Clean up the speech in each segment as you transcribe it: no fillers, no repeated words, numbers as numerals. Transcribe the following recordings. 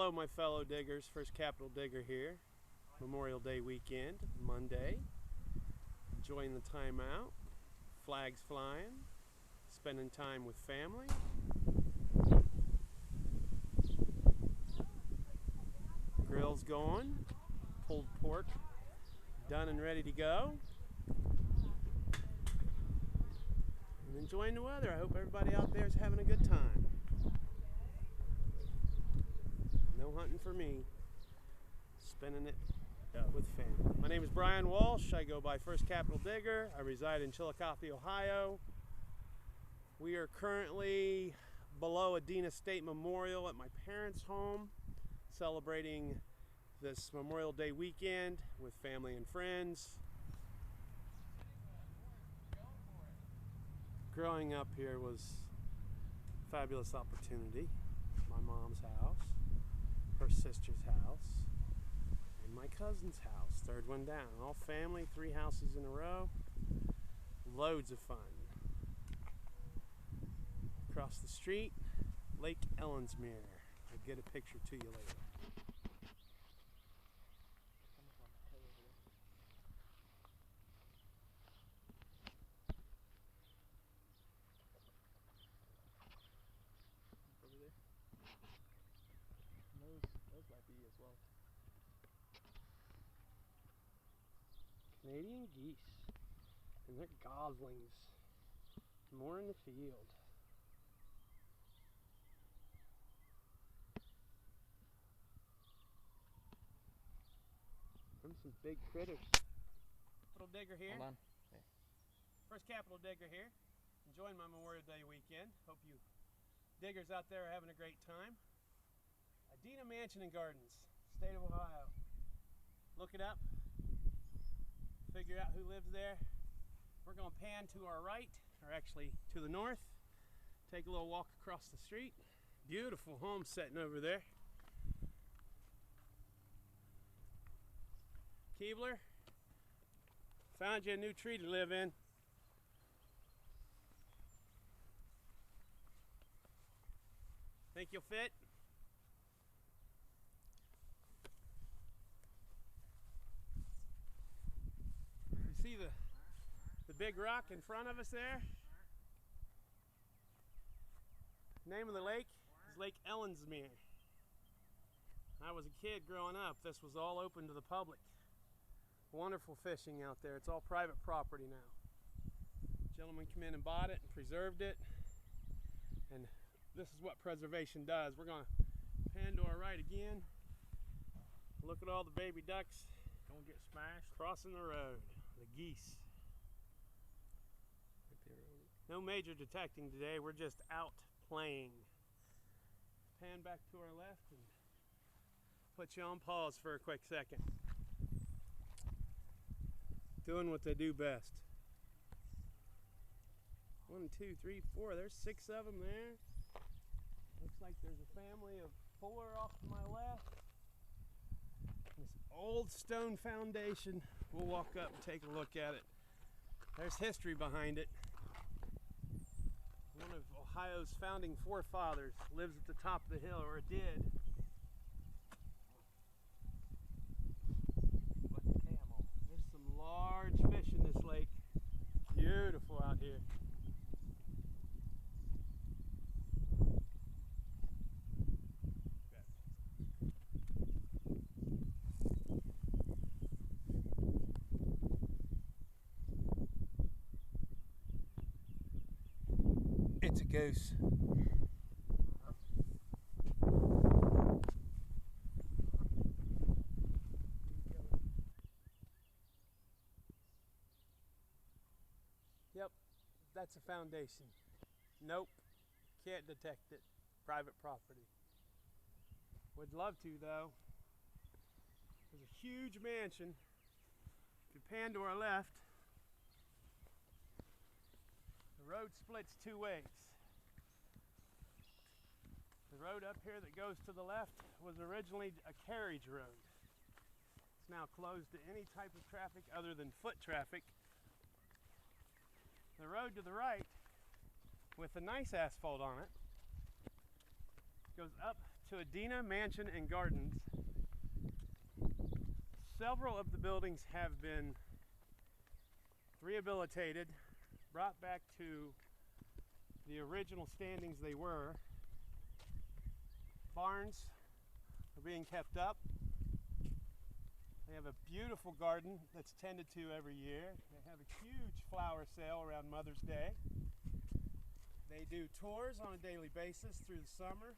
Hello my fellow diggers, First Capital Digger here. Memorial Day weekend, Monday. Enjoying the time out, flags flying, spending time with family. Grill's going, pulled pork done and ready to go. And enjoying the weather. I hope everybody out there is having a good time. No hunting for me. Spending it with family. My name is Brian Walsh. I go by First Capital Digger. I reside in Chillicothe, Ohio. We are currently below Adena State Memorial at my parents' home, celebrating this Memorial Day weekend with family and friends. Growing up here was a fabulous opportunity. My mom's house, her sister's house, and my cousin's house, third one down. All family, 3 houses in a row. Loads of fun. Across the street, Lake Ellensmere. I'll get a picture to you later. Over there. Those might be as well. Canadian geese. And they're goslings. More in the field. And some big critters. Capital Digger here. Hold on. Yeah. First Capital Digger here. Enjoying my Memorial Day weekend. Hope you diggers out there are having a great time. Adena Mansion and Gardens, state of Ohio. Look it up. Figure out who lives there. We're going to pan to our right, or actually to the north. Take a little walk across the street. Beautiful home setting over there. Keebler, found you a new tree to live in. Think you'll fit? You see the big rock in front of us there? Name of the lake is Lake Ellensmere. When I was a kid growing up, this was all open to the public. Wonderful fishing out there. It's all private property now. Gentlemen come in and bought it and preserved it. And this is what preservation does. We're going to pan to our right again. Look at all the baby ducks. Don't get smashed. Crossing the road. The geese. No major detecting today. We're just out playing. Pan back to our left and put you on pause for a quick second. Doing what they do best. 1, 2, 3, 4. There's 6 of them there. Looks like there's a family of 4 off to my left. This old stone foundation. We'll walk up and take a look at it. There's history behind it. One of Ohio's founding forefathers lives at the top of the hill, or it did. But the camel. There's some large fish in this lake. Beautiful out here. It's a goose. Yep, that's a foundation. Nope, can't detect it. Private property. Would love to though. There's a huge mansion. If you pan to our left, the road splits 2 ways. The road up here that goes to the left was originally a carriage road. It's now closed to any type of traffic other than foot traffic. The road to the right, with a nice asphalt on it, goes up to Adena Mansion and Gardens. Several of the buildings have been rehabilitated, brought back to the original standings they were. Barns are being kept up. They have a beautiful garden that's tended to every year. They have a huge flower sale around Mother's Day. They do tours on a daily basis through the summer,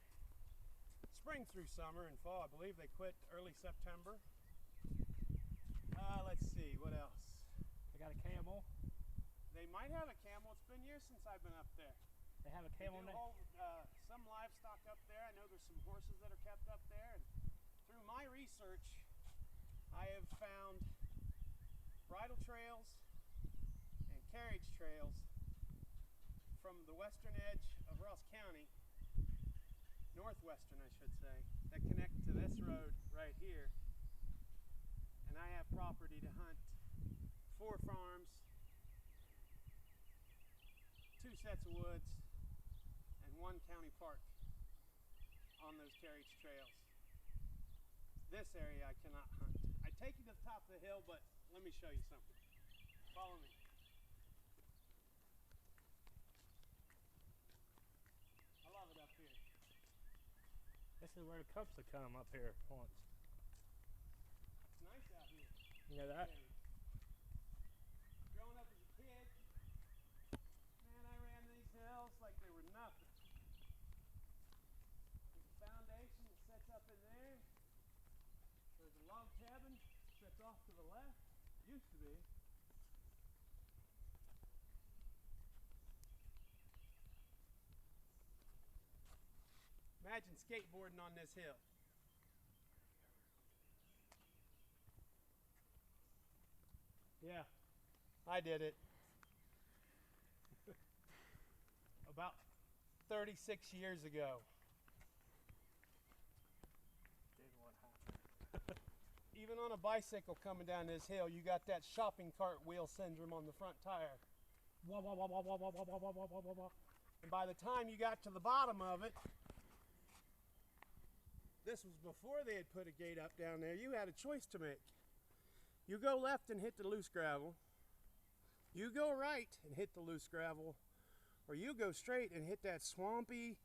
spring through summer and fall. I believe they quit early September. Let's see, what else? They got a camel. They might have a camel. It's been years since I've been up there. They have a camel They do now. some livestock up there. I know there's some horses that are kept up there. And through my research, I have found bridle trails and carriage trails from the western edge of Ross County, northwestern I should say, that connect to this road right here. And I have property to hunt 4 farms, 2 sets of woods, and 1 county park on those carriage trails. This area I cannot hunt. I take you to the top of the hill, but let me show you something. Follow me. I love it up here. This is where the cubs will come up here once. It's nice out here. You know that? Growing up as a kid, man, I ran these hills like they were nothing. There's a foundation that sets up in there. There's a log cabin that sets off to the left. Used to be. Imagine skateboarding on this hill. Yeah, I did it. About 36 years ago. Didn't what happened. Even on a bicycle coming down this hill, you got that shopping cart wheel syndrome on the front tire. Wah, wah, wah, wah, wah, wah, wah, wah, wah, wah, wah, wah. And by the time you got to the bottom of it, this was before they had put a gate up down there, you had a choice to make. You go left and hit the loose gravel. You go right and hit the loose gravel. Or you go straight and hit that swampy,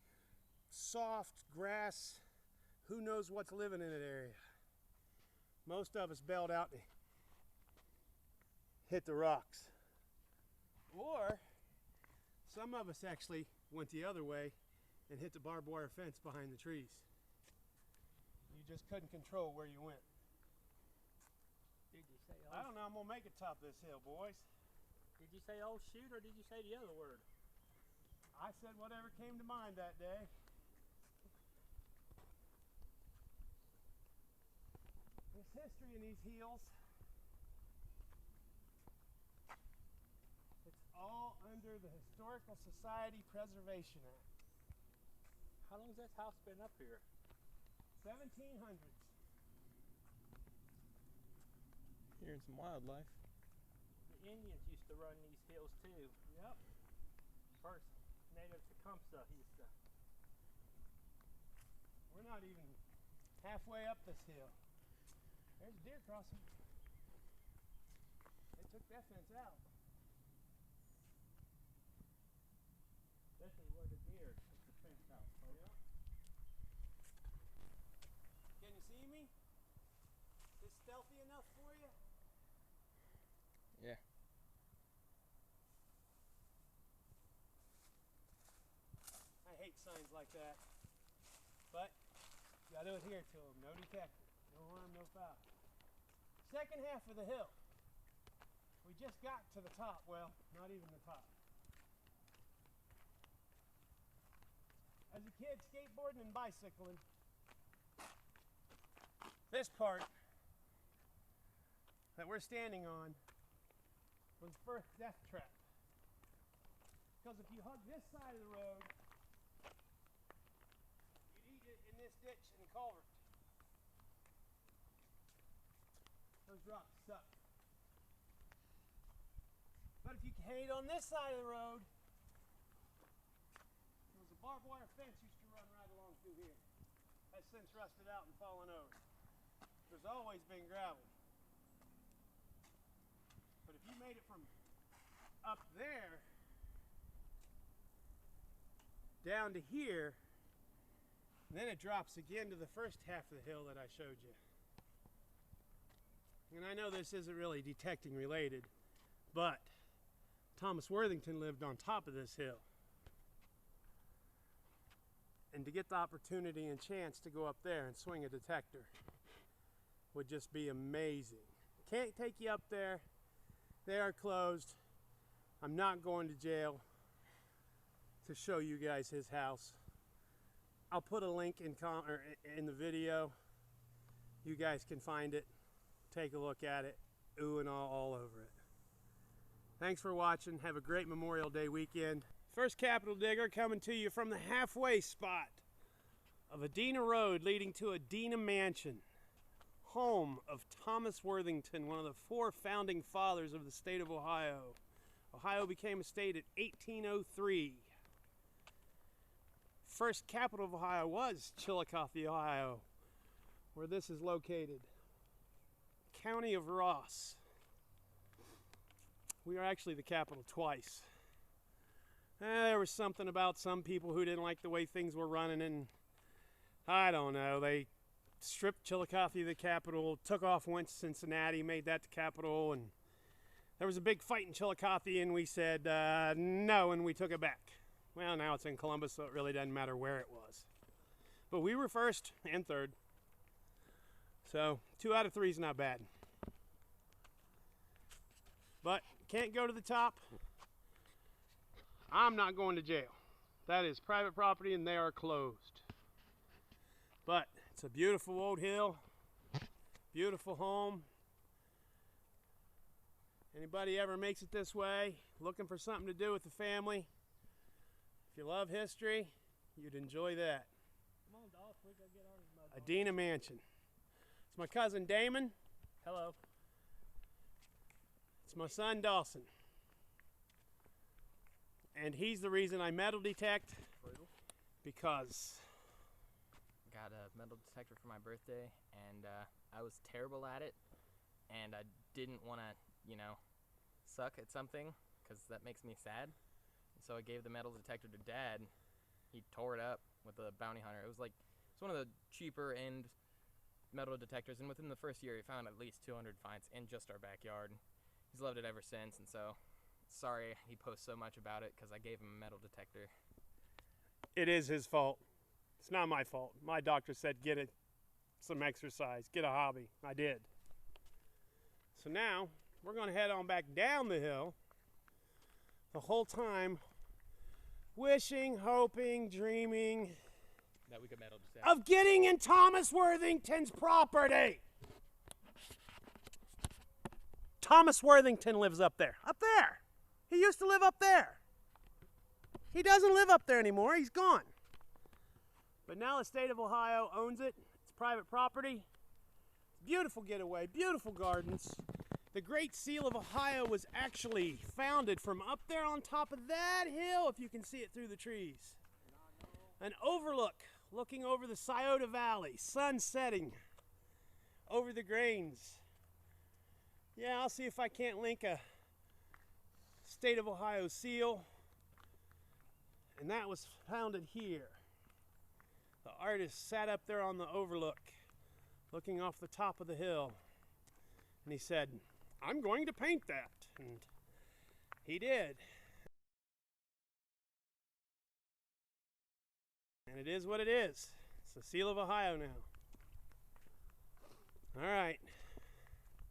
soft grass, who knows what's living in that area. Most of us bailed out and hit the rocks. Or some of us actually went the other way and hit the barbed wire fence behind the trees. You just couldn't control where you went. Did you say I don't know, I'm gonna make it top this hill, boys. Did you say oh shoot or did you say the other word? I said whatever came to mind that day. There's history in these hills. It's all under the Historical Society Preservation Act. How long has this house been up here? 1700s. Hearing some wildlife. The Indians used to run these hills too. Yep. First native Tecumseh used to. We're not even halfway up this hill. There's a deer crossing. They took that fence out. This is where the deer took the fence out. Yep. Can you see me? Is this stealthy enough for you? Yeah. I hate signs like that. But you gotta adhere to them. No detector. No harm, no foul. Second half of the hill. We just got to the top. Well, not even the top. As a kid, skateboarding and bicycling, this part that we're standing on was birth death trap. Because if you hug this side of the road, you'd eat it in this ditch and culvert. Those rocks suck. But if you hate on this side of the road, there was a barbed wire fence used to run right along through here. has since rusted out and fallen over. There's always been gravel. But if you made it from up there down to here, then it drops again to the first half of the hill that I showed you. And I know this isn't really detecting related, but Thomas Worthington lived on top of this hill. And to get the opportunity and chance to go up there and swing a detector would just be amazing. Can't take you up there. They are closed. I'm not going to jail to show you guys his house. I'll put a link in the video. You guys can find it. Take a look at it. Ooh and all over it. Thanks for watching. Have a great Memorial Day weekend. First Capital Digger coming to you from the halfway spot of Adena Road leading to Adena Mansion, home of Thomas Worthington, one of the 4 founding fathers of the state of Ohio. Ohio became a state in 1803. First capital of Ohio was Chillicothe, Ohio, where this is located. County of Ross. We are actually the capital twice. There was something about some people who didn't like the way things were running, and I don't know, they stripped Chillicothe the capital, took off, went to Cincinnati, made that the capital, and there was a big fight in Chillicothe, and we said no, and we took it back. Well, now it's in Columbus, so it really doesn't matter where it was. But we were first and third. So 2 out of 3 is not bad. But can't go to the top. I'm not going to jail. That is private property and they are closed. But it's a beautiful old hill. Beautiful home. Anybody ever makes it this way, looking for something to do with the family, if you love history, you'd enjoy that. Come on, Dolph, we go get on his mud. Adena Mansion. It's my cousin Damon. Hello. It's my son Dawson. And he's the reason I metal detect, because got a metal detector for my birthday, and I was terrible at it, and I didn't want to, you know, suck at something, because that makes me sad. So I gave the metal detector to Dad. He tore it up with a bounty hunter. It's one of the cheaper end metal detectors, and within the first year he found at least 200 finds in just our backyard. He's loved it ever since, and so sorry he posts so much about it, because I gave him a metal detector. it is his fault. It's not my fault. My doctor said get some exercise, get a hobby. I did. So now we're going to head on back down the hill. The whole time wishing, hoping, dreaming That we could metal detect. of getting in Thomas Worthington's property. Thomas Worthington lives up there. Up there. He used to live up there. He doesn't live up there anymore. He's gone. But now the state of Ohio owns it. It's private property. Beautiful getaway, beautiful gardens. The Great Seal of Ohio was actually founded from up there on top of that hill, if you can see it through the trees. An overlook, looking over the Scioto Valley, sun setting over the grains. Yeah, I'll see if I can't link a state of Ohio seal. And that was founded here. The artist sat up there on the overlook, looking off the top of the hill. And he said, I'm going to paint that. And he did. And it is what it is. It's the seal of Ohio now. All right.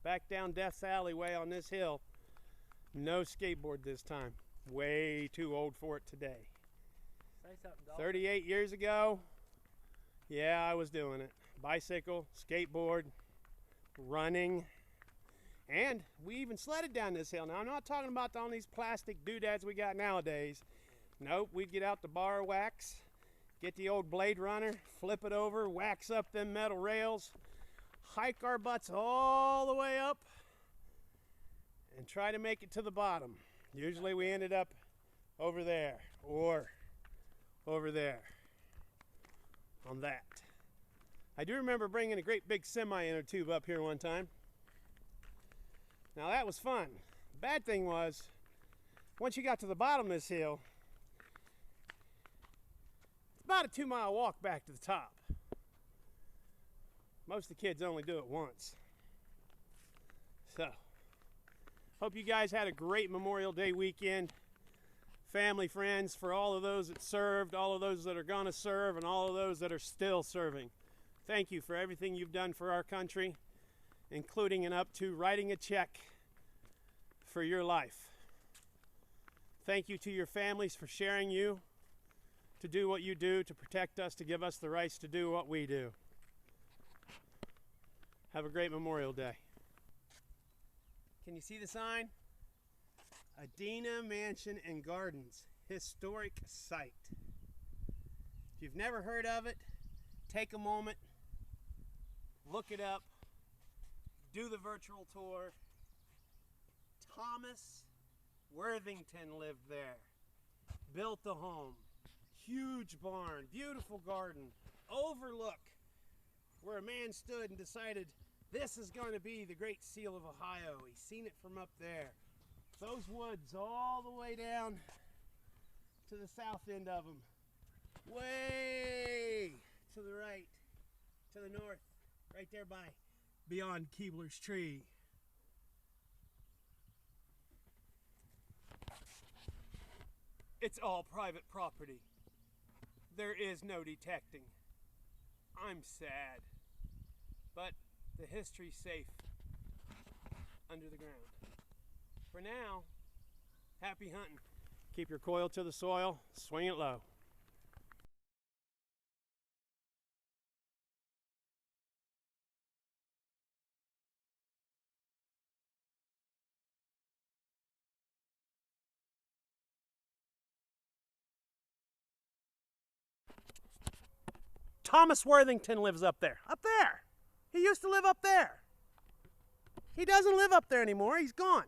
Back down Death's Alleyway on this hill. No skateboard this time. Way too old for it today. Say something, Dolph. 38 years ago, yeah, I was doing it. Bicycle, skateboard, running, and we even sledded down this hill. Now, I'm not talking about all these plastic doodads we got nowadays. Nope, we'd get out the bar wax, get the old Blade Runner, flip it over, wax up them metal rails, hike our butts all the way up, and try to make it to the bottom. Usually we ended up over there, or over there, on that. I do remember bringing a great big semi-inner tube up here one time. Now that was fun. The bad thing was, once you got to the bottom of this hill, it's about a 2-mile walk back to the top. Most of the kids only do it once. So, hope you guys had a great Memorial Day weekend. Family, friends, for all of those that served, all of those that are going to serve, and all of those that are still serving. Thank you for everything you've done for our country, including and up to writing a check for your life. Thank you to your families for sharing you to do what you do, to protect us, to give us the rights to do what we do. Have a great Memorial Day. Can you see the sign? Adena Mansion and Gardens, historic site. If you've never heard of it, take a moment, look it up, do the virtual tour. Thomas Worthington lived there, built the home, huge barn, beautiful garden, overlook where a man stood and decided this is going to be the Great Seal of Ohio. He's seen it from up there. Those woods all the way down to the south end of them. Way to the right, to the north, right there beyond Keebler's Tree. It's all private property. There is no detecting. I'm sad, but the history's safe under the ground. For now, happy hunting. Keep your coil to the soil, swing it low. Thomas Worthington lives up there. Up there! He used to live up there. He doesn't live up there anymore. He's gone.